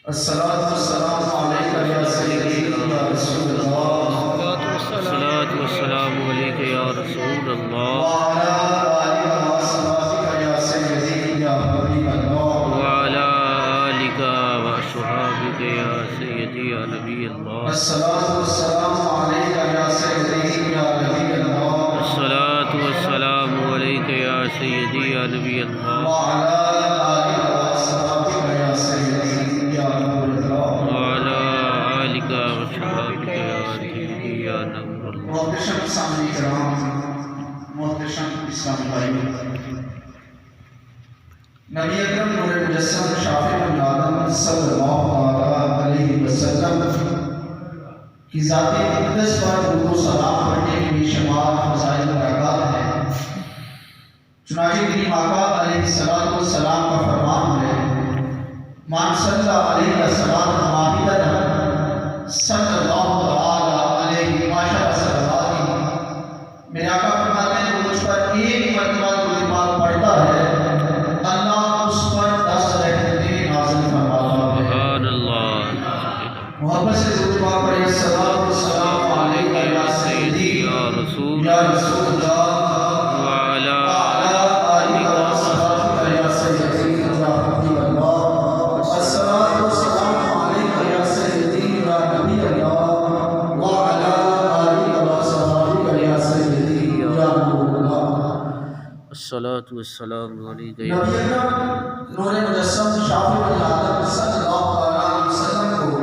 अस्सलातु वस्सलामु अलैका या सय्यदी या रसूलल्लाह अस्सलातु वस्सलामु अलैका या रसूलल्लाह व अला आलिका व अस्हाबिका या सय्यदी या हबीबल्लाह व अला आलिका व अस्हाबिका या सय्यदी या नबील्लाह। अस्सलातु वस्सलामु अलैका या सय्यदी या नबील्लाह अस्सलातु वस्सलामु अलैका या सय्यदी या नबील्लाह व अला आलिका व अस्हाबिका या सय्यदी या नबील्लाह। व अला आलिका व अस्हाबिका या सय्यदी या नबील्लाह। मोहतरम सामने कराम, मोहतरम इस्लामी भाइयों, नबी अकरम नूर मुजस्सम शाफिउल आलम सल्लल्लाहु अलैहि वसल्लम की ज़ात-ए अक़दस पर दुरूद व सलाम पढ़ने के बेशुमार फ़ज़ाइल बरक़ात हैं। चुनांचे करीम आका अलैहिस्सलातु वस्सलाम का फरमान है, मान सल्ला अलैहि सलातन वाहिदतन सल्लल्लाहु तआला अलैहि वसल्लम। मेरे आका फरमाते हैं, जो मुझ पर एक मरतबा दुरूद पाक पढ़ता है, अल्लाह उस पर 10 रहमतें नाज़िल फरमाता है। सुभान अल्लाह। मोहब्बत से दुरूद पाक पढ़िए। अस्सलातु वस्सलामु अलैका या सय्यदी या रसूल या रसूलल्लाह व अला अला आलिका व अस्हाबिका या सय्यदी या हबीबल्लाह। अस्सलातु वस्सलामु अलैका या सय्यदी या नबील्लाह व अला आलिका व अस्हाबिका या सय्यदी या नूरुल्लाह। अस्सलातु वस्सलामु अलैका या नबी अकरम नूर मुजस्सम शाफिउल आलम सल्लल्लाहु अलैहि वसल्लम को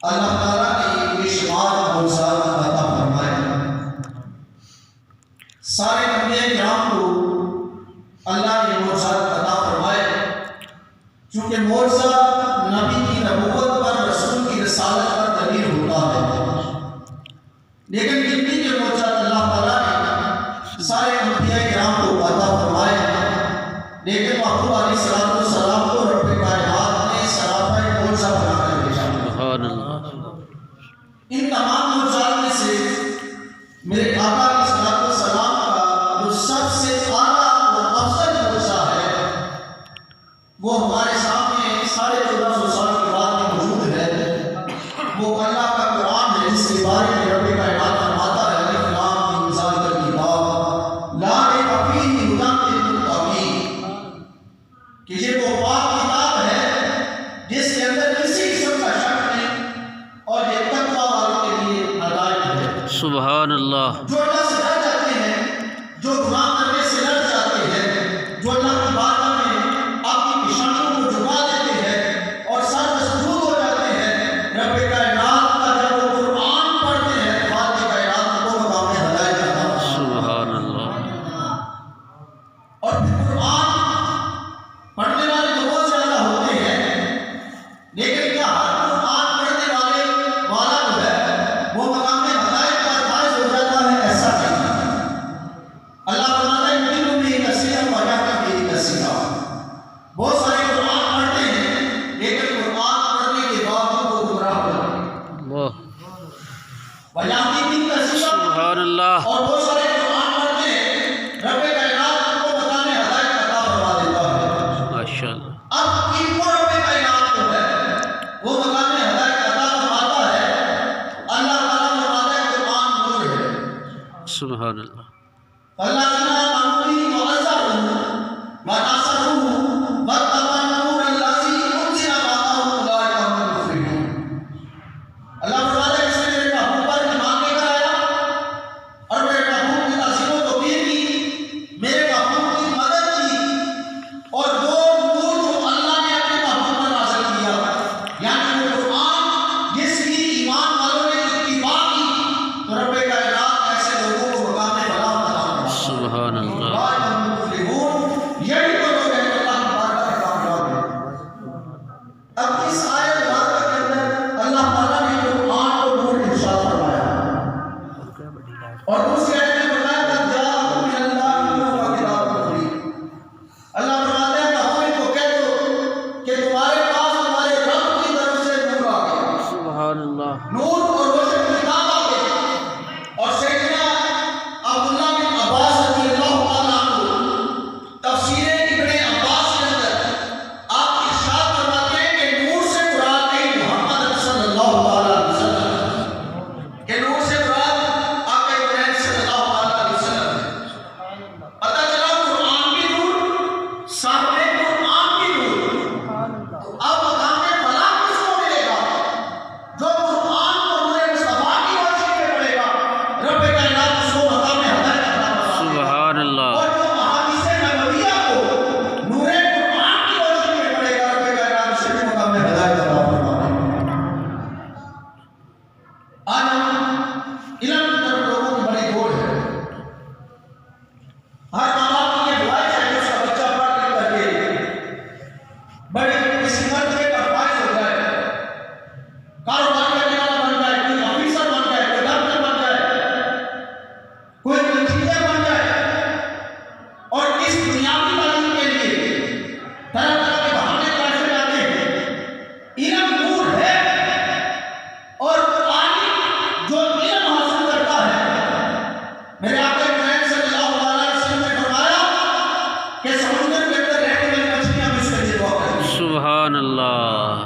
अल्लाह ताला ने बेशुमार मौज़ात अता फरमाए। सारे अंबिया किराम को अल्लाह ने मौज़ात अता फरमाए, चूँकि मौज़ा नबी की नबूवत पर, रसूल की रिसालत पर दलील होता है। लेकिन जितनी के मौज़ात अल्लाह ताला ने सारे अंबिया किराम को अता फरमाए, लेकिन महबूब अलैहिस्सलातु वस्सलाम को रब कायनात ने सराफा मौज़ा बनाकर भेजा। सुभान अल्लाह। इन तमाम मौज़ात में से मेरे आका अलैहिस्सलातु वस्सलाम का जो सबसे आला और अफजल मौज़ा है, वो हमारे सामने 1450 साल के बाद में मौजूद है। वो अल्लाह का कुरान है, जिसके बारे में रब कायनात फरमाता है, अलिफ लाम मीम ज़ालिकल किताब ला रैब फीहि हुदन लिल-मुत्तक़ीन, कि ये वो पाक किताब है जिसके अंदर किसी किस्म का शक नहीं और ये तक़वा वालों के लिए हिदायत है। सुभान अल्लाह। जो अल्लाह से डर जाते हैं, जो गुनाह करने से डर जाते हैं, जो अल्लाह की बातों में अपनी निशानियों को झुका देते हैं और सर मसजूद हो जाते हैं, रब कायनात का जब वो कुरान पढ़ते हैं, खालिक कायनात को मकाम हिदायत अता फरमाता है। सुभान अल्लाह। और फिर कुरान पढ़ने वाले तो बहुत ज्यादा होते हैं, लेकिन क्या हर कुरान पढ़ने वाला जो है वो मकाम हिदायत का फायज हो जाता है? ऐसा नहीं। अल्लाह फरमाता है, युदिल्लु बिही कसीरन व यहदी बिही कसीरा। बहुत सारे कुरान पढ़ते हैं, लेकिन कुरान पढ़ने के बावजूद वो गुमराह हो जाते हैं। वाह। व यहदी बिही कसीरा। सुभान अल्लाह। और बहुत सारे कुरान पढ़ते हैं, रब कायनात को मकाम हिदायत अता फरमा देता है। माशाअल्लाह। अब इनको रब कायनात जो है वो मकाम हिदायत अता फरमाता है। अल्लाह ताला फरमाता है, कुरान नूर है। सुभान अल्लाह। वल्लज़ीना आमनू बिही व अज़्ज़रूहु व नसरूहु वत्तबअन नूर अल्लज़ी उनज़िला मअहु उलाइका हुमुल मुफ़्लिहून। अल्लाह फरमाता है, इसने मेरे महबूब पर ईमान लेकर आया और मेरे महबूब की ताज़ीम व तौक़ीर की, मेरे महबूब की मदद की, और वो नूर जो अल्लाह ने अपने महबूब पर नाज़िल किया, यानी वो कुरान जिसकी ईमान वालों ने इत्तिबा की, तो रब कायनात ऐसे लोगों को मकाम फलाह अता फरमाता है। सुभान अल्लाह। उलाइका हुमुल मुफ़्लिहून, यही वो लोग हैं जो अल्लाह तबारक व तआला हैं। अब इस आयत मुबारक के अंदर अल्लाह ताला ने कुरान को नूर इरशाद फरमाया और दूसरी आयत में फरमाया, "कद जाअकुम मिनल्लाहि नूरुन व किताबुम मुबीन।" अल्लाह फरमाते हैं, कहो इनको कह दो कि तुम्हारे पास तुम्हारे रब की तरफ से नूर आ गया, सुभान अल्लाह। नूर और रोशन किताब आ गई। और सैयदना अब्दुल्लाह बिन अब्बास रज़ियल्लाहु ताला अन्हु तफसीर इब्ने अब्बास के अंदर आप इरशाद फरमाते हैं कि नूर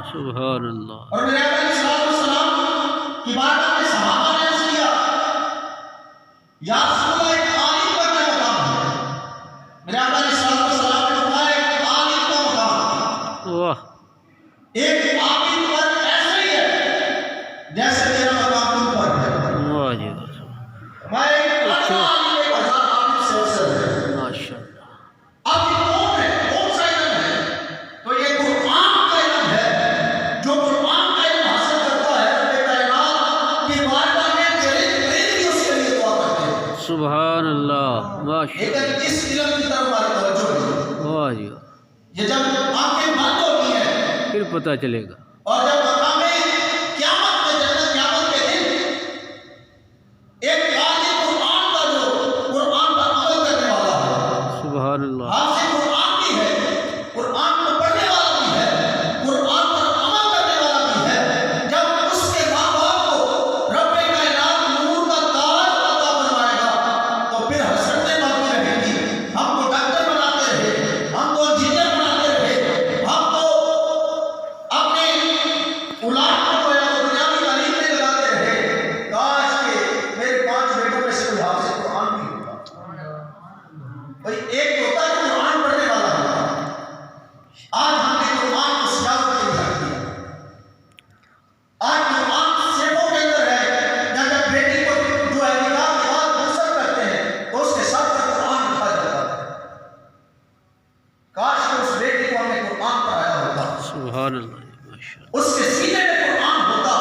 सुभान अल्लाह। और मेरे आका अलैहिस्सलाम की बारगाह में सहाबा ने अर्ज़ किया, या रसूलल्लाह, एक आलिम का क्या मकाम है? मेरे आका अलैहिस्सलाम ने फरमाया, एक आलिम का मकाम, वाह, एक आलिम पर ऐसे ही है जैसे तेरा मकाम तुम पर है। वाह जी, मैं एक अच्छा, आलिम, 1000 आलिम से अफसर है। माशाअल्लाह। अब ये कौन है? कौन सा इल्म है? तो ये कुरान का इल्म है। जो कुरान का इल्म हासिल करता है, रब्बे कायनात की बारगाह में जलील फरीद भी उसके लिए दुआ करते हैं। सुभान अल्लाह, लेकिन माशाअल्लाह। इस इल्म की तरफ हमारी तवज्जो नहीं। वाह जी, ये जब आंखें बंद होती हैं फिर पता चलेगा। और जब मकामे क़यामत में, जन्नत क़यामत के दिन, एक आलिम कुरान का, जो कुरान पर अमल करने वाला है, सुभान अल्लाह। हाफिज़ कुरान भी है, कुरान को पढ़ने वाला भी है, कुरान पर अमल करने वाला भी है, जब उसके माँ बाप को रब्बे कायनात नूर का ताज अता फरमाएगा, तो फिर हसरतें बाकी रहेंगी। हमको डॉक्टर बनाते रहे, हमको इंजीनियर बनाते रहे, हम तो अपने औलाद को जो है वो दुनियावी तालीम में लगाते रहे। काश के मेरे 5 बेटों में से कोई हाफिज़ कुरान भी होता। भाई एक होता है कुरान पढ़ने वाला होता। आज हमने कुरान को सियासत के लिए रख दिया। आज कुरान सेबों के अंदर है। जब बेटी को जो है निकाह के बाद गुस्सा करते हैं तो उसके सर पर कुरान रखा जाता है। काश कि उस बेटी को हमने कुरान पढ़ाया होता, सुभान अल्लाह, माशाअल्लाह। उसके सीने में कुरान होता,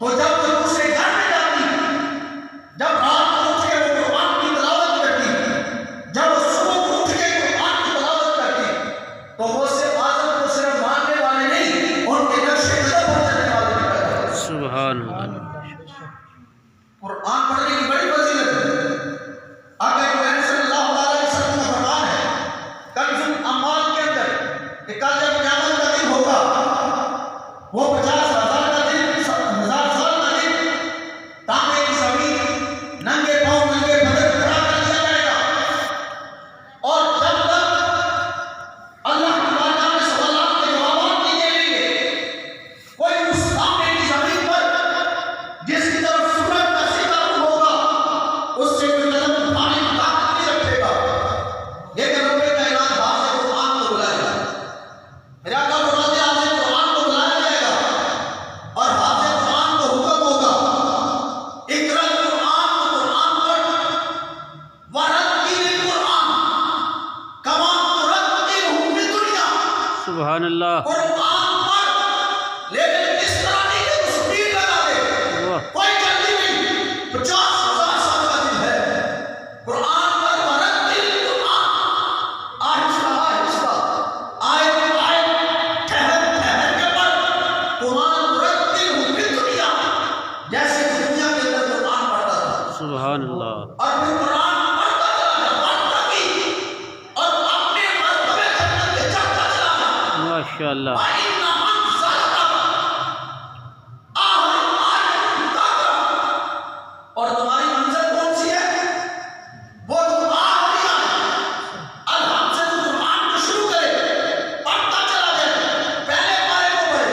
तो जब वो दूसरे घर में जाती, जब रात को उठ के वो कुरान की तिलावत करती, जब वो सुबह को उठ के कुरान की तिलावत करती, तो वो सिर्फ आज़म को सिर्फ मानने वाले नहीं, उनके नक्शे कदम पर चलने वाले भी पैदा होते। सुभान अल्लाह। कुरान पढ़ने की बड़ी फजीलत है। आका करीम सल्लल्लाहु अलैहि वसल्लम का फरमान है कंजुल अम्माल के अंदर कि कल जब क़यामत का दिन होगा, वो 50,000 का दिन, 1,000 साल का दिन, तांबे की ज़मीन नंगे पांव नंगे बदन खड़ा कर दिया जाएगा। और जब तक अल्लाह की बारगाह में सवालात के जवाब नहीं देंगे, कोई उस तांबे की ज़मीन पर जिसकी तरफ सूरज का सितारा होगा, उससे कोई कदम उठाने की ताकत नहीं रखेगा। लेकिन रब्बे कायनात हाफ़िज़ कुरान को बुलाएगा। मेरा आका फरमाते हैं, हाफ़िज़ कुरान को बुलाया जाएगा और हाफ़िज़ कुरान को हुक्म होगा, इक़रा कुरान, कुरान पढ़, वरत्तिल कुरान कमा तुरत्तिलहु फ़ी दुनिया। सुभान अल्लाह। कुरान पढ़, लेकिन इस तरह नहीं कि तू स्पीड लगा दे, वाह, कोई जल्दी नहीं। 50,000 साल का दिन है। कुरान पर वरत्तिल कुरान, आहिस्ता आहिस्ता, आयत आयत, ठहर ठहर के पढ़। कुरान वरत्तिलहु फ़ी दुनिया, जैसे कि दुनिया के अंदर कुरान पढ़ता था। सुभान अल्लाह। और फिर कुरान पढ़ता चला जा, पढ़ता की, और अपने मर्तबे जन्नत में चढ़ता चला जा। माशाअल्लाह। वइन्ना मन ज़लका आहल आयत ताक़ा। और तुम्हारी मंजिल कौन सी है? वो जो आखिरी आयत, अलहम से जो कुरान को शुरू करे, पढ़ता चला जाए। पहले पारे को पढ़े,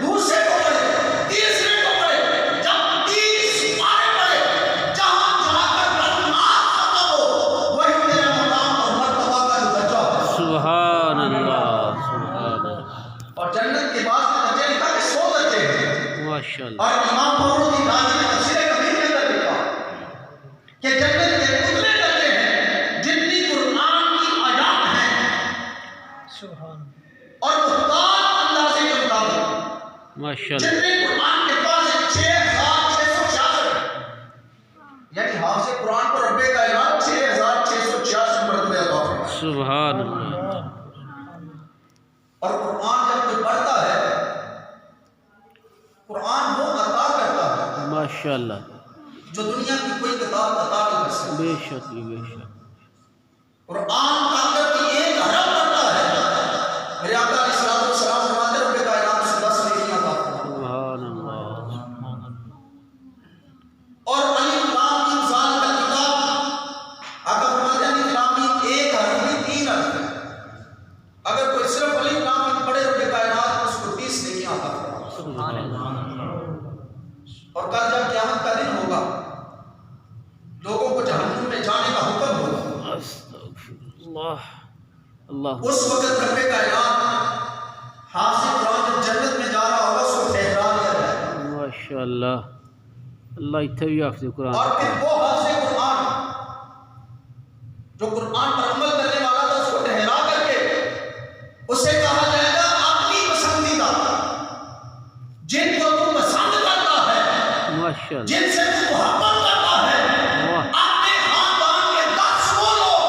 दूसरे को पढ़े, तीसरे को पढ़े, जब 30 पारे पढ़े, जहां जाकर कलमात खत्म हो, वही तेरा मकाम और मर्तबा का जो दर्जा है। सुभान अल्लाह, सुभान अल्लाह, और जन्नत के बाद में दर्जे लिखा कि 100 दर्जे हैं। माशाअल्लाह। और इमाम फखरुद्दीन राज़ी ने तफसीर कबीर के अंदर लिखा कि जन्नत के उतने दर्जे हैं जितनी कुरान की आयत हैं। सुभान। और मुख्तार अंदाजे के मुताबिक माशाअल्लाह। जितने कुरान के पास 6,666, यानी हाफ़िज़ कुरान को रब्बे कायनात 6,666 मरतबे अता फरमाए। सुभान अल्लाह। और कुरान जब कोई पढ़ता है, कुरान वो अता करता है माशाअल्लाह। जो दुनिया की कोई किताब अता नहीं कर सकती। बेशक ही बेशक। कुरान का अगर कोई एक हरफ पढ़ता है, मेरे आका अलैहिस्सलाम फरमाते हैं, रब्बे कायनात से 10 नेकियां अता फरमाते हैं। सुभान अल्लाह। और अलिफ लाम मीम ज़ाल का किताब, आका फरमाते हैं, अलिफ लाम मीम एक हरफ में 3 हरफ है। अगर कोई सिर्फ अलिफ लाम मीम पढ़े, रब्बे कायनात अल्लाह उस वक्त रब्बे कायनात हाफिज़ कुरान जब जन्नत में जा रहा होगा उसको ठहरा दिया जाएगा माशाअल्लाह। अल्लाह इत्थे भी हाफिज़ कुरान और फिर वो हाफिज़ कुरान जो कुरान पर अमल करने वाला था उसको ठहरा करके उसे कहा जाएगा अपनी पसंदीदा जिनको तू पसंद करता है, माशाअल्लाह। जिनसे तू मोहब्बत करता है, वाह अपने खानदान के 10 वो लोग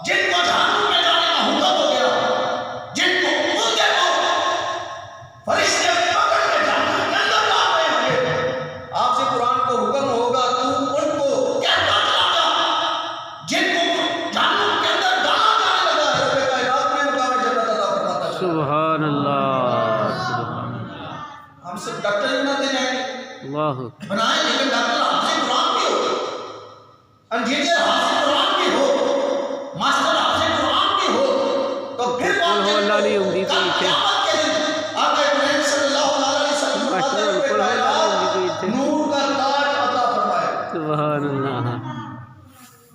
जिनको जहन्नुम में जाने का हुक्म हो गया, जिनको उनके को फरिश्ते पकड़ के जहन्नुम के अंदर डाल रहे होंगे, आपसे कुरान को हुक्म होगा तू उनको कहता चला जा जिनको जहन्नुम के अंदर डाला जाने लगा है। रब्बे कायनात में मुकाम जन्नत अता फरमाता है। सुभान अल्लाह सुभान हम सब डॉक्टर ही बनाते जाएंगे अल्लाह बनाए, लेकिन डॉक्टर हाफिज़ कुरान भी हो, इंजीनियर हाफिज़ कुरान भी हो, मास्टर हाफिज़ कुरान भी हो, तो फिर बात हो अल्लाह नहीं उम्मीद कल नहीं थे। क़यामत के दिन आका इब्राहिम सल्लल्लाहु अलैहि वसल्लम फरमाते हैं, रब्बे कायनात नूर का ताज अता फरमाए। सुभान अल्लाह।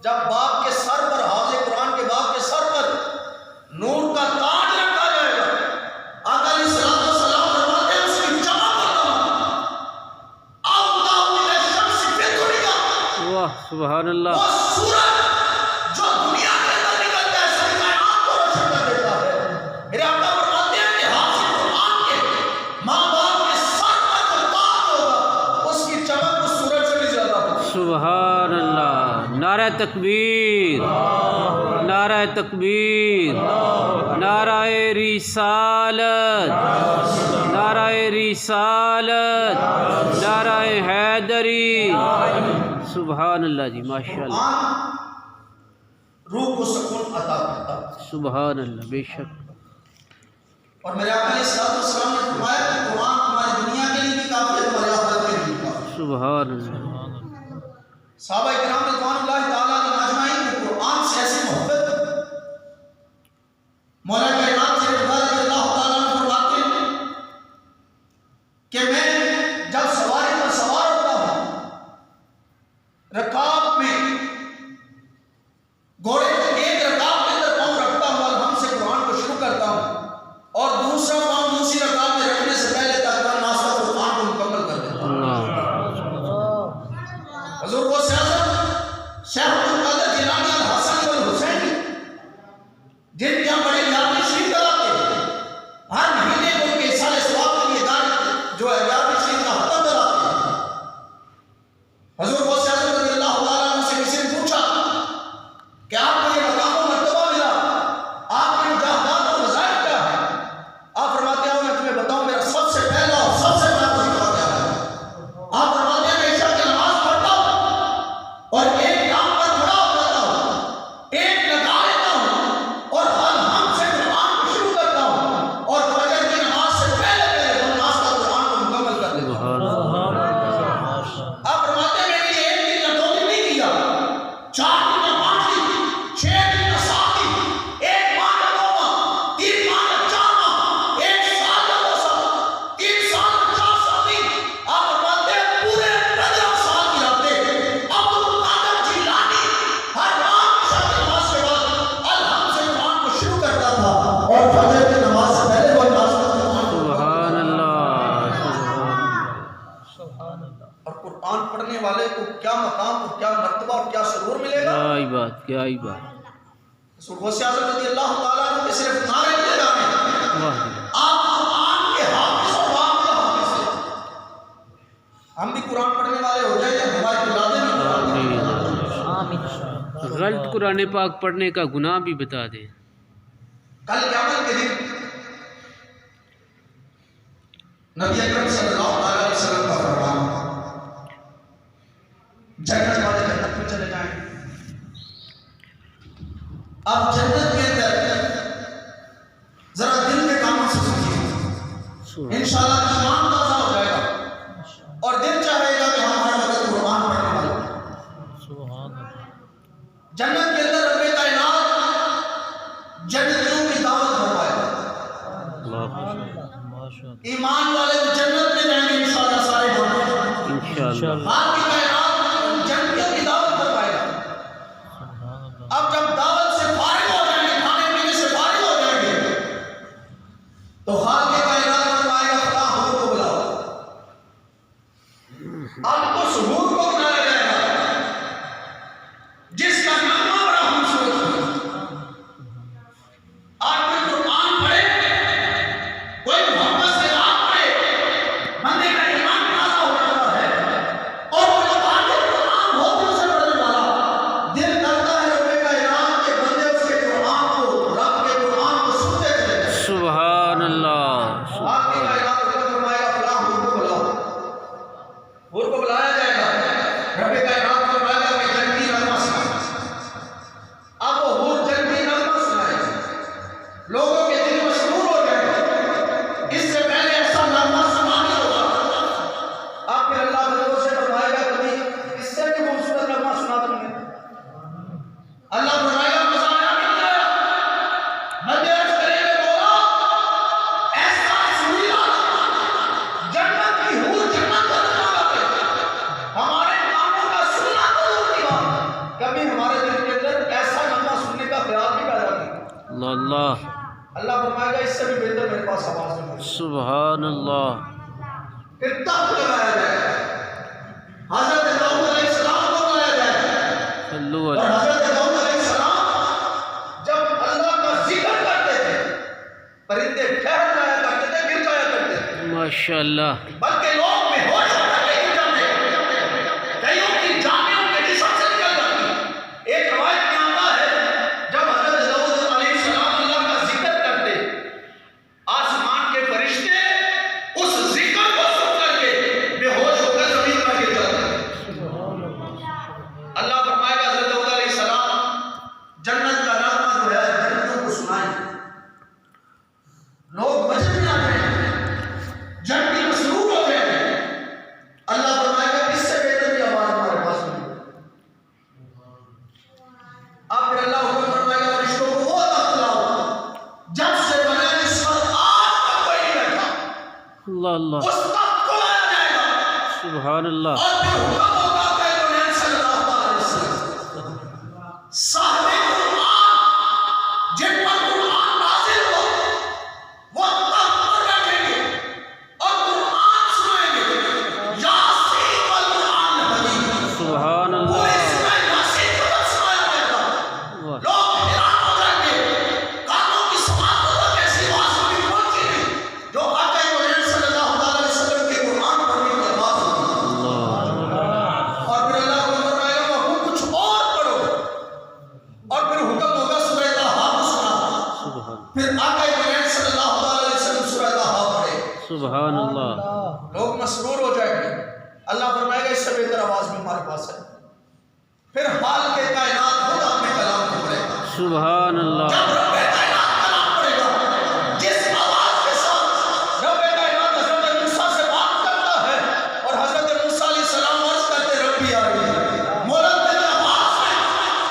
जब बाप के सर पर, हाफिज़ कुरान के बाप के सर पर नूर का ताज रखा जाएगा, आका अलैहिस्सलाम फरमाते हैं उसकी चमक और दमक औदा मिन शम्स फी दुनिया, वाह सुभान अल्लाह। वो सूरज जो दुनिया के अंदर निकलता है सारी कायनात को रोशन कर देता है। मेरे आका फरमाते हैं कि हाफिज़ कुरान के माँ बाप के सर पर जो ताज होगा उसकी चमक उस सूरज से भी ज्यादा होगी। सुभान अल्लाह। नारा तकबीर, नारा तकबीर, नारा रिसालत, नारा रिसालत, नारा हैदरी। सुभान अल्लाह जी माशाअल्लाह। कुरान रूह को सुकून अता करता है। सुभान अल्लाह बेशक। और मेरे आका अलैहिस्सलाम ने फरमाया कि कुरान तुम्हारी दुनिया के लिए भी काफी है, तुम्हारी आखिरत के लिए भी काफी है। सुभान अल्लाह। सहाबा किराम रिज़वानुल्लाहि ताला अलैहिम अजमाइन को कुरान से ऐसी मोहब्बत, मौला कायनात से रज़ियल्लाहु ताला अन्हु फरमाते हैं कि मैं जब सवारी पर सवार होता हूँ, रकाब में घोड़े को एक रकाब के अंदर पाँव रखता हूँ और हमसे कुरान को शुरू करता हूँ और दूसरा पाँव दूसरी रकाब में रखने से पहले तक नाश्ता कुरान को मुकम्मल कर देता हूँ। हुजूर वो शेख अब्दुल कादिर जिलानी अल हसन वल हुसैनी जिनके यहाँ बड़े यादवी शरीफ कराते हैं, हर महीने को उनके साले सवाब के लिए दान जो है यादवी शरीफ का खत्म कराते हैं। हुजूर वो शेख रज़ियल्लाहु ताला अन्हु से किसी ने पूछा कि आपको ये मकाम और मर्तबा मिला, आपके मुजाहिदात और वज़ाइफ क्या है? आप फरमाते हो मैं तुम्हें बताऊं, मेरा सबसे पहला और सबसे बड़ा वजीफा क्या है? आप फरमाते हैं मैं इशा की नमाज पढ़ता हूं और एक काम पर खड़ा हो जाता हूं, एक लगा लेता हूं और हर हम से कुरान को शुरू करता हूं और फजर की नमाज से पहले हम नाश्ता कुरान को मुकम्मल कर देता हूं। आप फरमाते हैं मैंने ये एक दिन या 2 दिन नहीं किया, 4 दिन या 5 दिन, 6 दिन या 7 दिन, 1 माह या 2 माह, 3 माह या 4 माह, 1 साल या 2 साल, 3 साल या 4 साल नहीं, आप फरमाते हैं पूरे 15 साल की रातें अब्दुल कादिर जिलानी हर रात इशा की नमाज के बाद अलहम से कुरान को शुरू करता था और फजर की नमाज से पहले वो नाश्ता कुरान को सुभान अल्लाह सुभान अल्लाह। और कुरान पढ़ने वाले को क्या मकाम और क्या मर्तबा और क्या सुरूर मिलेगा। क्या ही बात, क्या ही बात। गौसे आज़म रज़ियल्लाहु ताला अन्हु के सिर्फ नारे दिए जाने, वाह आप कुरान के हाफिज़ और बाप के हाफिज़ हैं। हम भी कुरान पढ़ने वाले हो जाए, हमारी औलादें भी कुरान पढ़ने वाली हो जाएं। आमीन। गलत कुरान पाक पढ़ने का गुनाह भी बता दें। कल क़यामत के दिन नबी अकरम सल्लल्लाहु अलैहि वसल्लम का फरमान, जन्नत वाले जन्नत में चले जाएं। अब जन्नत के अंदर जरा दिल के कामों से सोचिए, इंशाअल्लाह ईमान ताज़ा हो जाएगा और दिल चाहेगा कि हम हर वक्त कुरान पढ़ने वाले हों। सुभान अल्लाह। जन्नत के अंदर रब्बे कायनात जन्नतियों की दावत फरमाएगा। माशाअल्लाह। ईमान वाले तो जन्नत में जाएंगे इंशाअल्लाह सारे हम। इंशाअल्लाह। बाकी कायनात जन्नतियों की दावत फरमाएगा। सुभान अल्लाह। अब जब दावत से फारिग हो जाएंगे, खाने पीने से फारिग तो खालिक कायनात फरमाएगा फला हूर को बुलाओ। अब उस हूर को बुलाया जाएगा जिसका नाम बड़ा खूबसूरत है। आज कोई कुरान पढ़े, कोई मोहब्बत से रात पढ़े, बंदे का ईमान ताज़ा हो जाता है। और कोई बात कुरान हो दिल से पढ़ने वाला, दिल करता है रब्बे कायनात के बंदे उसके कुरान को, रब के कुरान को सुनते चले जाएं। सुभान अल्लाह। आपकी कायनात को फरमाएगा फला हूर को बुलाओ। हूर को बुलाया जाएगा, रब्बे कायनात फरमाएगा कि जन्नती नगमा सुनाओ। अब वो हूर जन्नती नगमा सुनाएगा, लोगों के दिल मशहूर हो जाएंगे। इससे पहले ऐसा नगमा सुना नहीं होगा। आप फिर अल्लाह बंदों से फरमाएगा कभी इससे भी खूबसूरत नगमा सुना दूंगे। अल्लाह फरमाएगा मजा आया कि नहीं आया? बंदे अर्ज करेंगे बोला ऐसा सुरीला जन्नत की हूर जन्नत का नगमा गाते, हमारे कानों का सुनना तो दूर की बात, कभी हमारे दिल के अंदर ऐसा नगमा सुनने का ख्याल भी पैदा नहीं। अल्लाह। अल्लाह फरमाएगा इससे भी बेहतर मेरे पास आवाज है। सुभान अल्लाह। फिर तब लगाया जाएगा, हजरत दाऊद अलैहिस्सलाम को बुलाया जाएगा। सल्लु और अलैहि। हजरत दाऊद अलैहिस्सलाम जब अल्लाह का जिक्र करते थे, परिंदे ठहर जाया करते थे, गिर जाया करते थे, माशाअल्लाह। बल्कि लोग बेहोश होकर के गिर जाते, कईयों की जानें उनके जिस्म से निकल जाती। एक रवायत में आता है जब हजरत दाऊद अलैहिस्सलाम अल्लाह का जिक्र करते, आसमान के फरिश्ते उस जिक्र को सुन करके बेहोश होकर जमीन पर गिर जाते। अल्लाह फरमाएगा हजरत दाऊद अलैहिस्सलाम जन्नत का नगमा जो है जन्नतियों को सुनाएं, लोग मजे में आ जाएंगे, जन्नती मसरूर हो जाएंगे। अल्लाह फरमाएगा इससे बेहतर की आवाज हमारे पास नहीं। अब फिर अल्लाह हुक्म फरमाएगा फरिश्तों को वो तख्त लाओ जब से बना जिस पर आज तक कोई नहीं बैठा, अल्लाह अल्लाह। उस तख्त को लाया जाएगा। सुभान अल्लाह। और फिर हुक्म होगा कि नबी सल्लल्लाहु अलैहि वसल्लम साहिब कुरान जिन पर कुरान नाज़िल हुआ वो तख्त पर बैठेंगे और कुरान सुनाएंगे। यासीन वल कुरान हकीम, सुभान पूरी अल्लाह। सूरह यासीन को जब सुनाया जाएगा वाह। लोग हैरान हो जाएंगे, कानों की समात को तक ऐसी आवाज कभी पहुंची नहीं जो आका नबी सल्लल्लाहु अलैहि वसल्लम के कुरान पढ़ने की आवाज होती है। अल्लाह। और फिर अल्लाह को फरमाएगा वो कुछ और पढ़ो, और फिर हुक्म होगा सूरह ताहा को सुना। सुभान। फिर आका नबी सल्लल्लाहु अलैहि वसल्लम सूरह ताहा पढ़े, सुभान अल्लाह। लोग मसरूर हो जाएंगे। अल्लाह फरमाएगा इससे बेहतर आवाज भी हमारे पास है। फिर हाल के कायनात खुद अपने कलाम को पढ़ेगा। सुभान अल्लाह। जब रब्बे कायनात कलाम पढ़ेगा, जिस आवाज के साथ रब्बे कायनात हजरत मूसा से बात करता है और हजरत मूसा अलैहिस्सलाम अर्ज करते रब्बी आरी मौला तेरी आवाज में,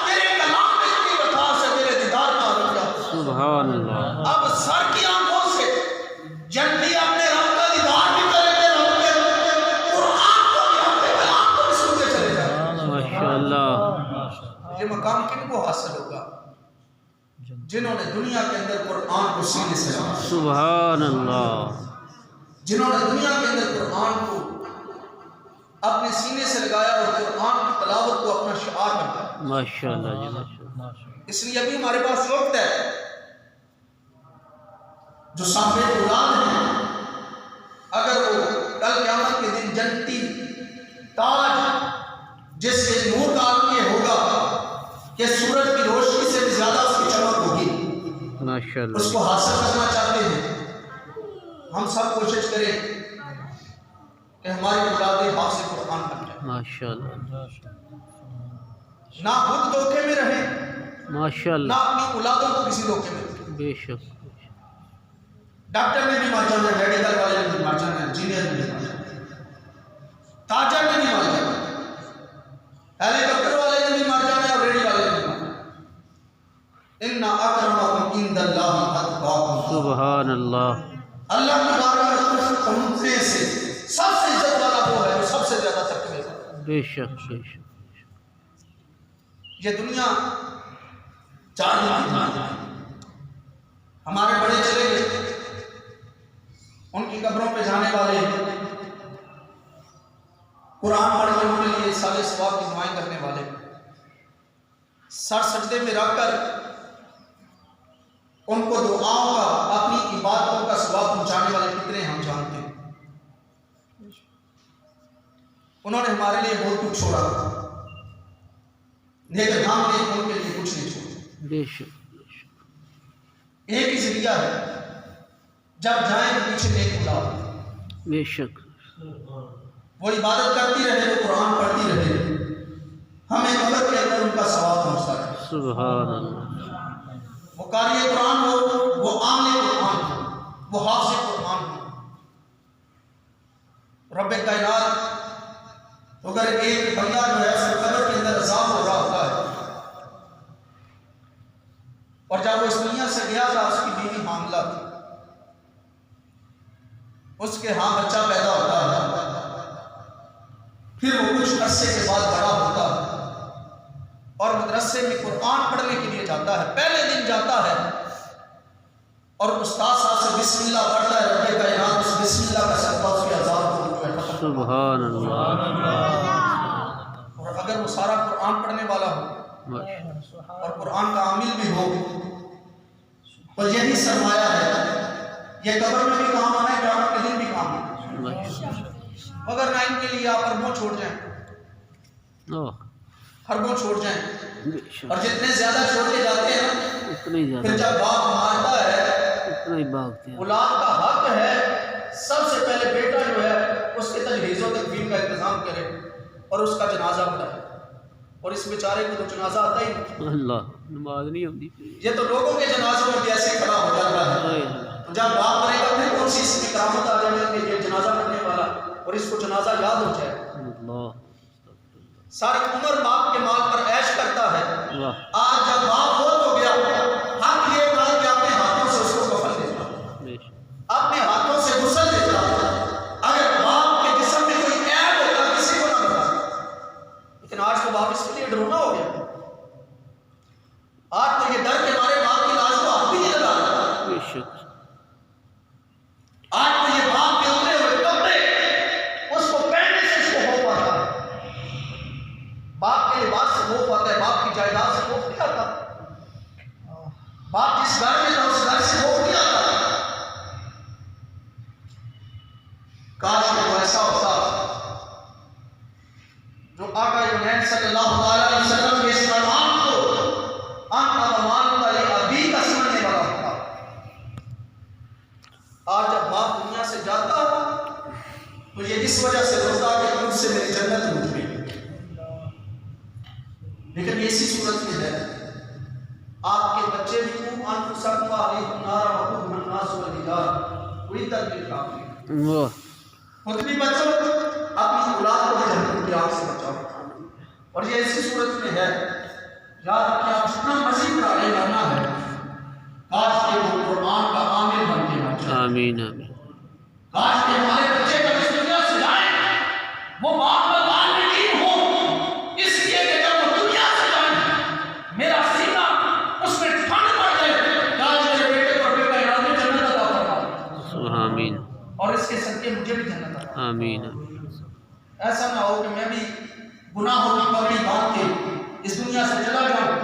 तेरे कलाम में इतनी मिठास है, तेरे दीदार का आलम। सुभान अल्लाह। अब सर की आंखों से जन्नती अपने रब का दीदार भी करेंगे, रब के कुरान को भी, अपने कलाम को भी सुनते चले जाएंगे। माशाअल्लाह। ये मकाम किनको हासिल होगा? जिन्होंने दुनिया के अंदर कुरान को सीने से रखा, सुभान अल्लाह। जिन्होंने दुनिया के अंदर कुरान को अपने सीने से लगाया और कुरान की तलावत को अपना शिआर बनाया। माशाअल्लाह जी माशाअल्लाह। इसलिए अभी हमारे पास वक्त है, जो सामने औलाद हैं, अगर वो कल क़यामत के दिन जन्नती ताज जिससे नूर का आलम ये होगा कि सूरज की रोशनी से भी ज्यादा उसकी चमक होगी, माशाअल्लाह। उसको हासिल करना चाहते हैं, हम सब कोशिश करें कि हमारी औलादें हाफिज़ कुरान बन जाए, माशाअल्लाह। ना खुद धोखे में रहें, माशाअल्लाह। ना अपनी औलादों को किसी धोखे में रखें। बेशक। डॉक्टर में भी मर जाना, मेडिकल वाले में भी मर जाना, इंजीनियर में भी मर जाना, ताजर में भी मर जाना, हेलीकॉप्टर वाले में भी मर जाना और रेडी वाले में भी मर जाना। इन्ना अक्रमकुम इंदल्लाहि अतकाकुम। सुभान अल्लाह। अल्लाह की बारगाह में पहुंचने से सबसे इज्जत वाला वो है जो सबसे ज्यादा तकवे है। बेशक बेशक। ये दुनिया चार दिन की, हमारे बड़े चले गए, सजदे में रखकर उनको दुआओं का, अपनी इबादतों का सवाब पहुंचाने वाले कितने हम जानते हैं। उन्होंने हमारे लिए बहुत कुछ छोड़ा, लेकिन हमने उनके लिए कुछ नहीं छोड़ा। बेशक एक ही जरिया है, जब जाए तो पीछे नेक बुलाओ। बेशक वो इबादत करती रहे, वो कुरान पढ़ती रहे, हमें कब्र के अंदर उनका सवाब पहुंचता है। सुभान अल्लाह। वो कारी कुरान हो, वो आमले कुरान हो, वो हाफिज़ कुरान हो। रब्बे कायनात अगर एक बंदा जो है उसको कब्र के अंदर अज़ाब हो रहा होता है, और जब वो इस दुनिया से गया था, उसकी बीवी हामिला थी, उसके यहाँ बच्चा पैदा होता है, फिर वो कुछ अरसे के बाद बड़ा होता है और मदरसे में कुरान पढ़ने के लिए जाता है। पहले दिन जाता है और उस्ताद साहब से बिस्मिल्लाह पढ़ता है, रब्बे कायनात उस बिस्मिल्लाह का सदका उसके अज़ाब को सुभान अल्लाह। और अगर वो सारा कुरान पढ़ने वाला हो और कुरान का आमिल भी हो, तो यही सरमाया है, ये कब्र में भी काम आना है, क़यामत के दिन भी काम आना है। मगर ना इनके लिए आप अरबों छोड़ जाएं, खरबों छोड़ जाएं, और जितने ज्यादा छोड़ के जाते हैं उतने फिर ज्यादा जब बाप मारता है, उतना ही भागते हैं। औलाद का हक है सबसे पहले बेटा जो है उसके तजहीज़ व तकफीन का इंतजाम करे और उसका जनाजा पढ़ाए, और इस बेचारे को तो जनाजा आता ही नहीं। अल्लाह, नमाज नहीं होती। ये तो लोगों के जनाजे में भी ऐसे खड़ा हो जाता है, तो जब बाप मरेगा फिर कौन सी इसमें करामत आ जाएगी, ये जनाजा पढ़ने वाला, और इसको जनाजा याद हो जाए। सारी उम्र बाप के माल पर ऐश करता है, आज जब बाप फौत हो गया, हक ये था कि अपने हाथों से उसको कफन देता, अपने हाथों से गुस्ल देता। अगर बाप के जिस्म में कोई ऐब होता किसी को ना बता, लेकिन आज तो बाप इसके लिए डरोना हो गया। आज तो ये डर के मारे बाप की लाश को हाथ भी नहीं लगा रहा। आज तो ये बाप के उतरे हुए कपड़े उसको पहनने से इसको हो पाता है, बाप के लिबास से हो पाता है, बाप की जायदाद से हो नहीं आता, बाप जिस घर में था उस घर से हो नहीं आता। काश वो ऐसा होता जो आका इब्राहिम सल्लल्लाहु अलैहि वसल्लम के इस फरमान को अभी का समझने वाला होता। आज जब बाप दुनिया से जाता तो ये इस वजह से रोता कि मुझसे मेरी जन्नत लूट गई, लेकिन इसी सूरत में है आपके बच्चे भी खुद भी बचो, अपनी औलाद को भी जहन्नम की आग से बचाओ। और ये इसी सूरत में है, याद रखिए आप जितना मर्जी पढ़ाने जाना है, काश के वो कुरान का आमिल बन के ना जाए। आमीन आमीन। काश के हमारे बच्चे का इस दुनिया से जाए वो बाप भगवान में नहीं हो, इसलिए कि जब वो दुनिया से जाए मेरा सीना उसमें ठंड पड़ जाए, काश मेरे बेटे को बेटा याद में जन्नत अता फरमा। आमीन। और इसके सदके मुझे भी जन्नत अता। आमीन। ऐसा ना हो कि मैं भी गुनाहों की पगड़ी बांध के इस दुनिया से चला जाऊं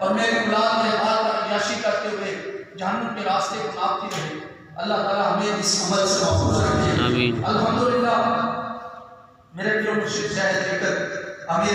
और मेरी औलाद मेरे बाल पर अय्याशी करते हुए जहन्नम के रास्ते को नापती रहे। अल्लाह ताला हमें इस अमल से महफूज रखे। आमीन। अल्हम्दुलिल्लाह मेरे प्रिय मुर्शिद शायद लेकर अमीर